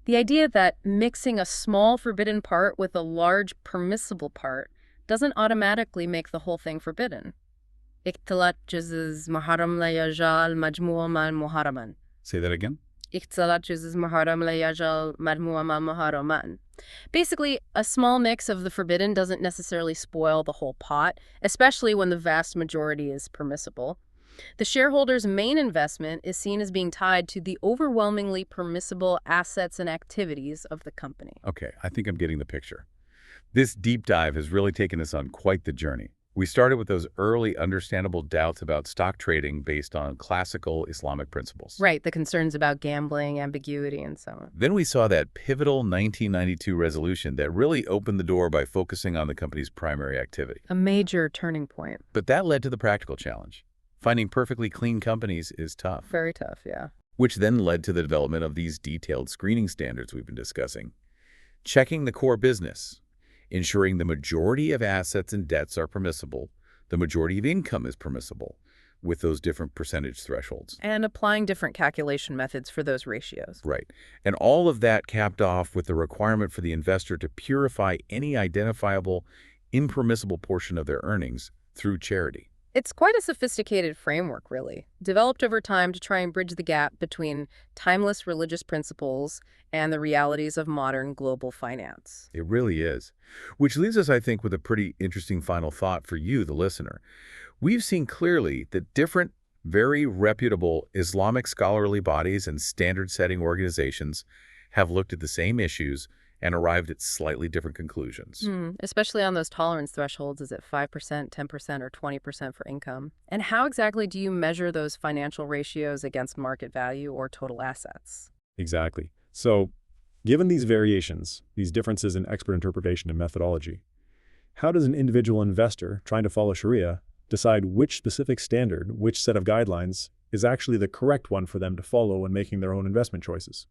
The idea that mixing a small forbidden part with a large permissible part doesn't automatically make the whole thing forbidden. اختلاط جزء محرم لا يجعل مجموعة محرما. Say that again? اختلاط جزء محرم لا يجعل مجموعة محرما. Basically, a small mix of the forbidden doesn't necessarily spoil the whole pot, especially when the vast majority is permissible. The shareholder's main investment is seen as being tied to the overwhelmingly permissible assets and activities of the company. Okay, I think I'm getting the picture. This deep dive has really taken us on quite the journey. We started with those early understandable doubts about stock trading based on classical Islamic principles. Right, the concerns about gambling, ambiguity, and so on. Then we saw that pivotal 1992 resolution that really opened the door by focusing on the company's primary activity. A major turning point. But that led to the practical challenge. Finding perfectly clean companies is tough. Very tough, yeah. Which then led to the development of these detailed screening standards we've been discussing. Checking the core business, ensuring the majority of assets and debts are permissible, the majority of income is permissible, with those different percentage thresholds. And applying different calculation methods for those ratios. Right. And all of that capped off with the requirement for the investor to purify any identifiable, impermissible portion of their earnings through charity. It's quite a sophisticated framework, really, developed over time to try and bridge the gap between timeless religious principles and the realities of modern global finance. It really is. Which leaves us, I think, with a pretty interesting final thought for you, the listener. We've seen clearly that different, very reputable Islamic scholarly bodies and standard-setting organizations have looked at the same issues and arrived at slightly different conclusions. Especially on those tolerance thresholds, is it 5%, 10%, or 20% for income? And how exactly do you measure those financial ratios against market value or total assets? Exactly. So, given these variations, these differences in expert interpretation and methodology, how does an individual investor trying to follow Shariah decide which specific standard, which set of guidelines, is actually the correct one for them to follow when making their own investment choices?